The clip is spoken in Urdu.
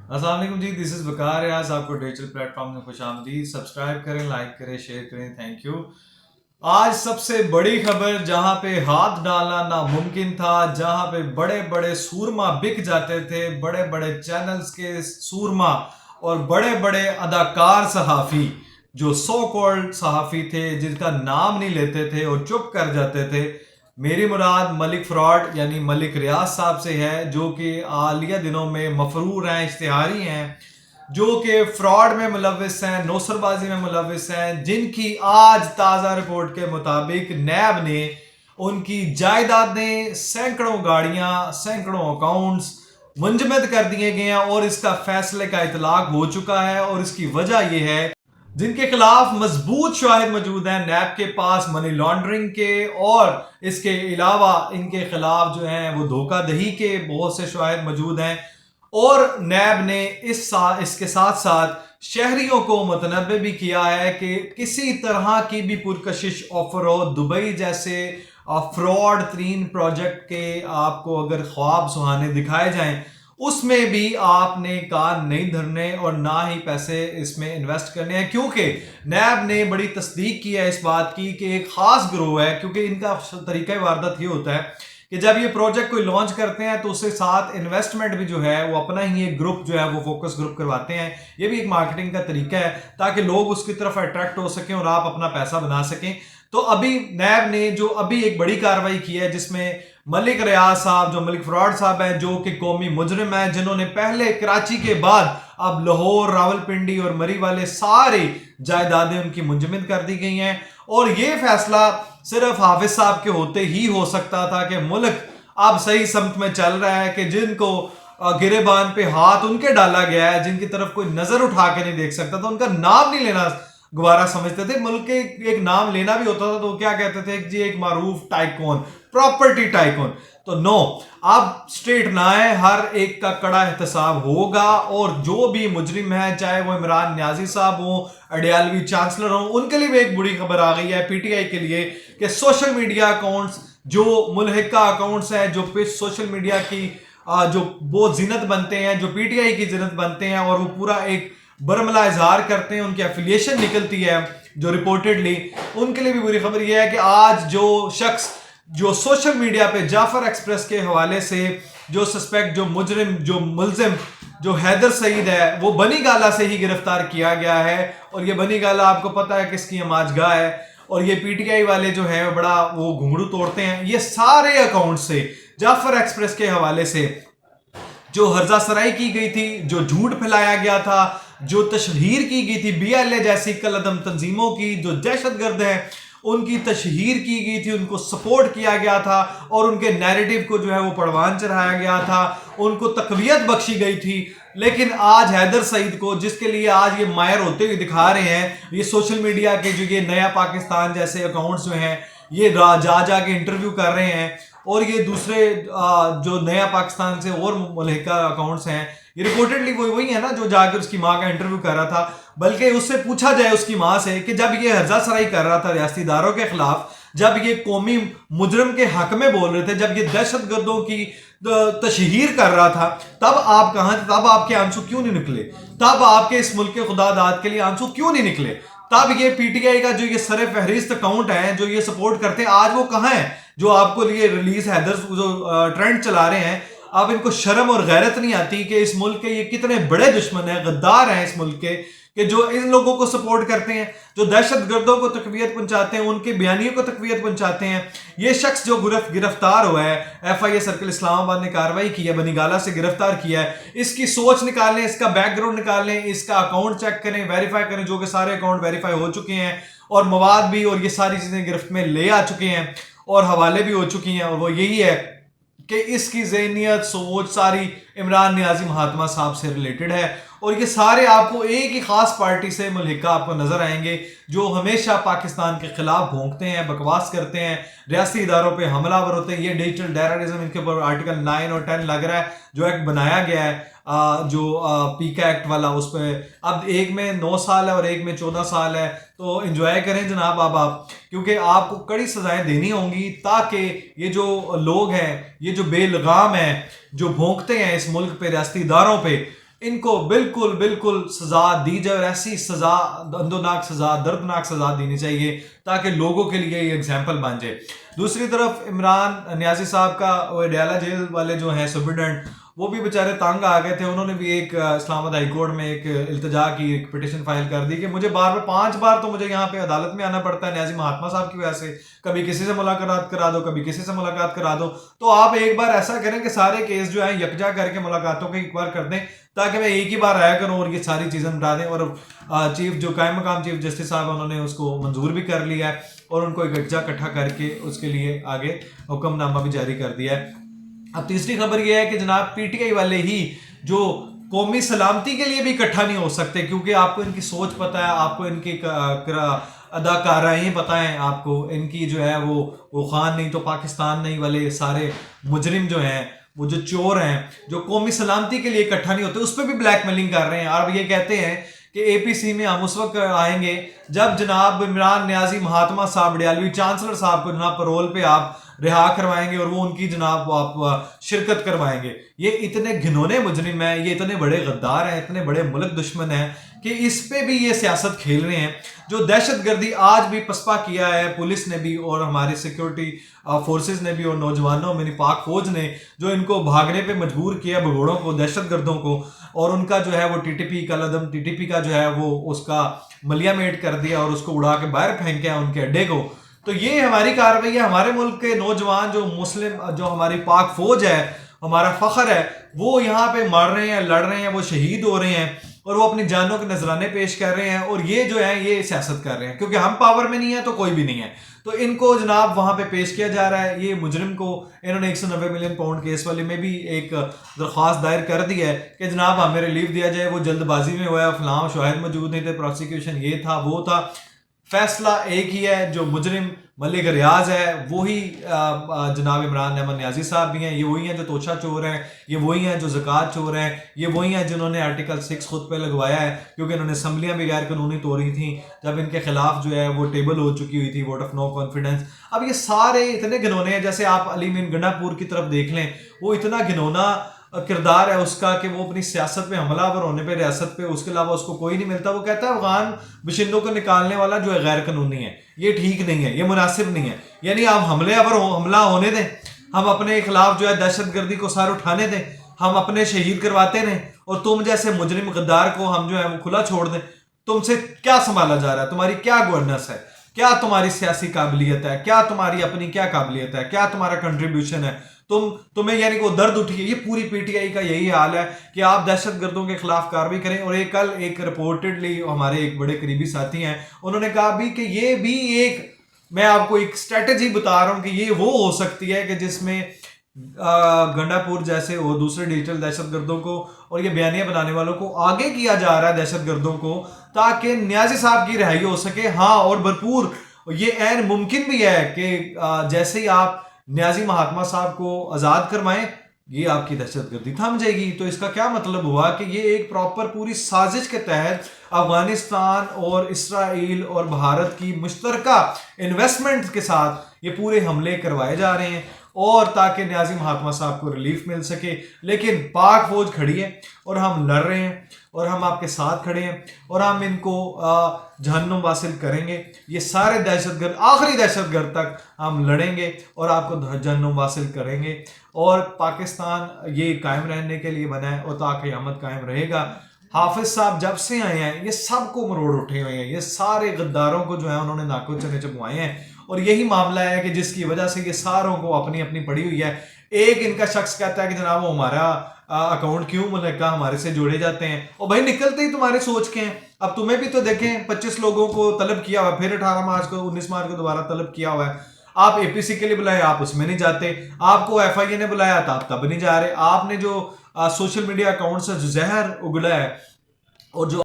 السلام علیکم جی، دس از وقار ریاض. آپ کو ڈیجیٹل پلیٹ فارم میں خوش آمدید. سبسکرائب کریں، لائک کریں، شیئر کریں. Thank you. آج سب سے بڑی خبر جہاں پہ ہاتھ ڈالنا ناممکن تھا، جہاں پہ بڑے بڑے سورما بک جاتے تھے، بڑے بڑے چینلز کے سورما اور بڑے بڑے اداکار صحافی جو سو کالڈ صحافی تھے جن کا نام نہیں لیتے تھے اور چپ کر جاتے تھے. میری مراد ملک فراڈ یعنی ملک ریاض صاحب سے ہے، جو کہ حالیہ دنوں میں مفرور ہیں، اشتہاری ہیں، جو کہ فراڈ میں ملوث ہیں، نوسر بازی میں ملوث ہیں، جن کی آج تازہ رپورٹ کے مطابق نیب نے ان کی جائیدادیں، سینکڑوں گاڑیاں، سینکڑوں اکاؤنٹس منجمد کر دیے گئے ہیں اور اس کا فیصلے کا اطلاق ہو چکا ہے. اور اس کی وجہ یہ ہے جن کے خلاف مضبوط شواہد موجود ہیں نیب کے پاس منی لانڈرنگ کے، اور اس کے علاوہ ان کے خلاف جو ہیں وہ دھوکہ دہی کے بہت سے شواہد موجود ہیں. اور نیب نے اس کے ساتھ ساتھ شہریوں کو متنبہ بھی کیا ہے کہ کسی طرح کی بھی پرکشش آفر ہو، دبئی جیسے فراڈ ترین پروجیکٹ کے آپ کو اگر خواب سہانے دکھائے جائیں، اس میں بھی آپ نے کان نہیں دھرنے اور نہ ہی پیسے اس میں انویسٹ کرنے ہیں، کیونکہ نیب نے بڑی تصدیق کی ہے اس بات کی کہ ایک خاص گروہ ہے. کیونکہ ان کا طریقہ واردات یہ ہوتا ہے کہ جب یہ پروجیکٹ کوئی لانچ کرتے ہیں تو اس کے ساتھ انویسٹمنٹ بھی جو ہے وہ اپنا ہی ایک گروپ جو ہے وہ فوکس گروپ کرواتے ہیں. یہ بھی ایک مارکیٹنگ کا طریقہ ہے تاکہ لوگ اس کی طرف اٹریکٹ ہو سکیں اور آپ اپنا پیسہ بنا سکیں. تو ابھی نیب نے جو ابھی ایک بڑی کارروائی کی ہے جس میں ملک ریاض صاحب جو ملک فراڈ صاحب ہیں، جو کہ قومی مجرم ہیں، جنہوں نے پہلے کراچی کے بعد اب لاہور، راولپنڈی اور مری والے سارے جائیدادیں ان کی منجمد کر دی گئی ہیں. اور یہ فیصلہ صرف حافظ صاحب کے ہوتے ہی ہو سکتا تھا کہ ملک اب صحیح سمت میں چل رہا ہے، کہ جن کو گریبان پہ ہاتھ ان کے ڈالا گیا ہے، جن کی طرف کوئی نظر اٹھا کے نہیں دیکھ سکتا تھا، ان کا نام نہیں لینا گوارا سمجھتے تھے. ملک کے ایک نام لینا بھی ہوتا تھا تو کیا کہتے تھے جی ایک معروف ٹائکون، پراپرٹی ٹائکون. تو نو، اب سٹریٹ نہ ہے، ہر ایک کا کڑا احتساب ہوگا. اور جو بھی مجرم ہے، چاہے وہ عمران نیازی صاحب ہوں، اڈیالوی چانسلر ہوں، ان کے لیے بھی ایک بڑی خبر آ گئی ہے پی ٹی آئی کے لیے کہ سوشل میڈیا اکاؤنٹس جو ملحقہ اکاؤنٹس ہیں، جو سوشل میڈیا کی جو بہت زینت بنتے ہیں، جو پی ٹی آئی کی زینت بنتے ہیں اور وہ پورا ایک برملا اظہار کرتے ہیں، ان کی ایفیلیشن نکلتی ہے جو رپورٹڈلی، ان کے لیے بھی بری خبر یہ ہے کہ آج جو شخص جو سوشل میڈیا پہ جعفر ایکسپریس کے حوالے سے جو سسپیکٹ، جو مجرم، جو ملزم، جو حیدر سعید ہے، وہ بنی گالا سے ہی گرفتار کیا گیا ہے. اور یہ بنی گالا آپ کو پتا ہے کس کی ہماج گاہ ہے. اور یہ پی ٹی آئی والے جو ہیں بڑا وہ گھنگڑو توڑتے ہیں. یہ سارے اکاؤنٹ سے جعفر ایکسپریس کے حوالے سے جو ہرزہ سرائی کی گئی تھی، جو جھوٹ پھیلایا گیا تھا، جو تشہیر کی گئی تھی بی ایل اے جیسی کالعدم تنظیموں کی جو دہشت گرد ہیں، ان کی تشہیر کی گئی تھی، ان کو سپورٹ کیا گیا تھا اور ان کے نیریٹو کو جو ہے وہ پروان چڑھایا گیا تھا، ان کو تقویت بخشی گئی تھی. لیکن آج حیدر سعید کو، جس کے لیے آج یہ مائر ہوتے ہوئے دکھا رہے ہیں، یہ سوشل میڈیا کے جو یہ نیا پاکستان جیسے اکاؤنٹس جو ہیں، یہ جا کے انٹرویو کر رہے ہیں. اور یہ دوسرے جو نیا پاکستان سے اور ملحقہ اکاؤنٹس ہیں، یہ رپورٹڈلی وہی ہے نا جو جا کے اس کی ماں کا انٹرویو کر رہا تھا. بلکہ اس سے پوچھا جائے اس کی ماں سے کہ جب یہ ہرزہ سرائی کر رہا تھا ریاستی اداروں کے خلاف، جب یہ قومی مجرم کے حق میں بول رہے تھے، جب یہ دہشت گردوں کی تشہیر کر رہا تھا، تب آپ کہاں تھے؟ تب آپ کے آنسو کیوں نہیں نکلے؟ تب آپ کے اس ملک کے خدا داد کے لیے آنسو کیوں نہیں نکلے؟ تب یہ پی ٹی آئی کا جو یہ سر فہرست اکاؤنٹ ہے جو یہ سپورٹ کرتے ہیں، آج وہ کہاں ہیں جو آپ کو لیے ریلیز حیدر جو ٹرینڈ چلا رہے ہیں؟ اب ان کو شرم اور غیرت نہیں آتی کہ اس ملک کے یہ کتنے بڑے دشمن ہیں، غدار ہیں اس ملک کے، کہ جو ان لوگوں کو سپورٹ کرتے ہیں، جو دہشت گردوں کو تقویت پہنچاتے ہیں، ان کے بیانیوں کو تقویت پہنچاتے ہیں. یہ شخص جو گرفتار ہوا ہے، ایف آئی اے سرکل اسلام آباد نے کارروائی کی ہے، بنی گالا سے گرفتار کیا ہے، اس کی سوچ نکالیں، اس کا بیک گراؤنڈ نکالیں، اس کا اکاؤنٹ چیک کریں، ویریفائی کریں، جو کہ سارے اکاؤنٹ ویریفائی ہو چکے ہیں اور مواد بھی اور یہ ساری چیزیں گرفت میں لے آ چکے ہیں اور حوالے بھی ہو چکی ہیں. اور وہ یہی ہے کہ اس کی ذہنیت، سوچ ساری عمران نیازی مہاتما صاحب سے ریلیٹڈ ہے. اور یہ سارے آپ کو ایک ہی خاص پارٹی سے ملحقہ آپ کو نظر آئیں گے جو ہمیشہ پاکستان کے خلاف بھونکتے ہیں، بکواس کرتے ہیں، ریاستی اداروں پہ حملہ آور ہوتے ہیں. یہ ڈیجیٹل ٹیررزم، ان کے اوپر آرٹیکل 9 اور 10 لگ رہا ہے جو ایکٹ بنایا گیا ہے، جو پیکا ایکٹ والا، اس پہ اب ایک میں 9 سال ہے اور ایک میں 14 سال ہے. تو انجوائے کریں جناب اب آپ، کیونکہ آپ کو کڑی سزائیں دینی ہوں گی تاکہ یہ جو لوگ ہیں، یہ جو بے لگام ہیں، جو بھونکتے ہیں اس ملک پہ، ریاستی اداروں پہ، ان کو بالکل بالکل سزا دی جائے، اور ایسی سزا، اندوناک سزا، دردناک سزا دینی چاہیے تاکہ لوگوں کے لیے یہ اگزامپل بن جائے۔ دوسری طرف عمران نیازی صاحب کا وہ ڈیالہ جیل والے جو ہیں سپرڈنٹ، وہ بھی بیچارے تنگ آ گئے تھے، انہوں نے بھی ایک اسلام آباد ہائی کورٹ میں ایک التجا کی، ایک پٹیشن فائل کر دی کہ مجھے بار بار 5 بار تو مجھے یہاں پہ عدالت میں آنا پڑتا ہے نیازی مہاتما صاحب کی وجہ سے، کبھی کسی سے ملاقات کرا دو، کبھی کسی سے ملاقات کرا دو، تو آپ ایک بار ایسا کریں کہ سارے کیس جو ہیں یکجا کر کے ملاقاتوں کے ایک بار کر دیں تاکہ میں ایک ہی بار آیا کروں اور یہ ساری چیزیں مٹا دیں۔ اور چیف جو قائم مقام چیف جسٹس صاحب انہوں نے اس کو منظور بھی کر لیا ہے اور ان کو یکجا اکٹھا کر کے اس کے لیے آگے حکم نامہ بھی جاری کر دیا ہے۔ اب تیسری خبر یہ ہے کہ جناب پی ٹی آئی والے ہی جو قومی سلامتی کے لیے بھی اکٹھا نہیں ہو سکتے، کیونکہ آپ کو ان کی سوچ پتہ ہے، آپ کو ان کی اداکارائیں پتہ ہیں، آپ کو ان کی جو ہے وہ خان نہیں تو پاکستان نہیں والے سارے مجرم جو ہیں، وہ جو چور ہیں جو قومی سلامتی کے لیے اکٹھا نہیں ہوتے، اس پہ بھی بلیک میلنگ کر رہے ہیں۔ اور یہ کہتے ہیں کہ اے پی سی میں ہم اس وقت آئیں گے جب جناب عمران نیازی مہاتما صاحب ڈیالوی چانسلر صاحب کو جناب پرول پہ آپ رہا کروائیں گے اور وہ ان کی جناب آپ شرکت کروائیں گے۔ یہ اتنے گھنونے مجرم ہیں، یہ اتنے بڑے غدار ہیں، اتنے بڑے ملک دشمن ہیں کہ اس پہ بھی یہ سیاست کھیل رہے ہیں۔ جو دہشت گردی آج بھی پسپا کیا ہے پولیس نے بھی اور ہمارے سیکیورٹی فورسز نے بھی اور نوجوانوں میں پاک فوج نے جو ان کو بھاگنے پہ مجبور کیا بھگوڑوں کو، دہشت گردوں کو، اور ان کا جو ہے وہ ٹی ٹی پی کا لدم، ٹی ٹی پی کا جو ہے وہ اس کا ملیا میٹ کر دیا اور اس کو اڑا کے باہر پھینکا ان کے اڈے کو۔ تو یہ ہماری کارروائی ہے، ہمارے ملک کے نوجوان جو مسلم، جو ہماری پاک فوج ہے، ہمارا فخر ہے، وہ یہاں پہ مر رہے ہیں، لڑ رہے ہیں، وہ شہید ہو رہے ہیں اور وہ اپنی جانوں کے نذرانے پیش کر رہے ہیں، اور یہ جو ہے یہ سیاست کر رہے ہیں کیونکہ ہم پاور میں نہیں ہیں تو کوئی بھی نہیں ہے، تو ان کو جناب وہاں پہ پیش کیا جا رہا ہے۔ یہ مجرم کو انہوں نے 190 ملین پاؤنڈ کیس والے میں بھی ایک درخواست دائر کر دی ہے کہ جناب ہمیں ریلیف دیا جائے، وہ جلد بازی میں ہوا ہے، فلاں شواہد موجود نہیں تھے، پروسیکیوشن یہ تھا وہ تھا۔ فیصلہ ایک ہی ہے، جو مجرم ملک ریاض ہے وہی جناب عمران احمد نیازی صاحب بھی ہیں، یہ وہی ہیں جو توشہ چور ہیں، یہ وہی ہیں جو زکوٰۃ چور ہیں، یہ وہی ہیں جنہوں نے آرٹیکل 6 خود پہ لگوایا ہے کیونکہ انہوں نے اسمبلیاں بھی غیر قانونی توڑی تھیں جب ان کے خلاف جو ہے وہ ٹیبل ہو چکی ہوئی تھی ووٹ آف نو کانفیڈنس۔ اب یہ سارے اتنے گھنونے ہیں، جیسے آپ علی مین گنڈا پور کی طرف دیکھ لیں، وہ اتنا گھنونا کردار ہے اس کا کہ وہ اپنی سیاست پہ حملہ آور ہونے پہ، ریاست پہ، اس کے علاوہ اس کو کوئی نہیں ملتا۔ وہ کہتا ہے افغان باشندوں کو نکالنے والا جو ہے غیر قانونی ہے، یہ ٹھیک نہیں ہے، یہ مناسب نہیں ہے، یعنی آپ حملہ ہونے دیں، ہم اپنے خلاف جو ہے دہشت گردی کو سار اٹھانے دیں، ہم اپنے شہید کرواتے رہیں، اور تم جیسے مجرم غدار کو ہم جو ہے وہ کھلا چھوڑ دیں۔ تم سے کیا سنبھالا جا رہا ہے؟ تمہاری کیا گورننس ہے؟ کیا تمہاری سیاسی قابلیت ہے؟ کیا تمہاری اپنی کیا قابلیت ہے؟ کیا تمہارا کنٹریبیوشن ہے؟ تمہیں یعنی کہ وہ درد اٹھی ہے۔ یہ پوری پی ٹی آئی کا یہی حال ہے کہ آپ دہشت گردوں کے خلاف کارروائی کریں۔ اور کل ایک رپورٹڈلی ہمارے ایک بڑے قریبی ساتھی ہیں، انہوں نے کہا بھی کہ یہ بھی ایک، میں آپ کو ایک اسٹریٹجی بتا رہا ہوں کہ یہ وہ ہو سکتی ہے کہ جس میں گنڈا پور جیسے وہ دوسرے ڈیجیٹل دہشت گردوں کو اور یہ بیانیہ بنانے والوں کو آگے کیا جا رہا ہے دہشت گردوں کو، تاکہ نیازی صاحب کی رہائی ہو سکے۔ ہاں، اور بھرپور یہ عین ممکن بھی ہے کہ جیسے ہی آپ نیازی مہاتما صاحب کو آزاد کروائیں، یہ آپ کی دہشت گردی تھم جائے گی۔ تو اس کا کیا مطلب ہوا کہ یہ ایک پراپر پوری سازش کے تحت افغانستان اور اسرائیل اور بھارت کی مشترکہ انویسٹمنٹ کے ساتھ یہ پورے حملے کروائے جا رہے ہیں، اور تاکہ نیازی مہاتما صاحب کو ریلیف مل سکے۔ لیکن پاک فوج کھڑی ہے اور ہم لڑ رہے ہیں اور ہم آپ کے ساتھ کھڑے ہیں اور ہم ان کو جہنم واصل کریں گے۔ یہ سارے دہشت گرد آخری دہشت گرد تک ہم لڑیں گے اور آپ کو جہنم واصل کریں گے، اور پاکستان یہ قائم رہنے کے لیے بنا ہے اور تا قیامت قائم رہے گا۔ حافظ صاحب جب سے آئے ہیں یہ سب کو مروڑ اٹھے ہوئے ہیں، یہ سارے غداروں کو جو ہے انہوں نے ناکو چنے چبوائے ہیں، اور یہی معاملہ ہے کہ جس کی وجہ سے یہ ساروں کو اپنی اپنی پڑی ہوئی ہے۔ ایک ان کا شخص کہتا ہے کہ جناب وہ ہمارا اکاؤنٹ کیوں ملکہ ہمارے سے جوڑے جاتے ہیں، اور بھائی نکلتے ہی تمہارے سوچ کے ہیں۔ اب تمہیں بھی تو دیکھیں 25 لوگوں کو طلب کیا ہوا، پھر 18 مارچ کو 19 مارچ کو دوبارہ طلب کیا ہوا ہے، آپ اے پی سی کے لیے بلائے آپ اس میں نہیں جاتے، آپ کو ایف آئی اے نے بلایا تو آپ تب نہیں جا رہے، آپ نے جو سوشل میڈیا اکاؤنٹ سے زہر اگلا ہے اور جو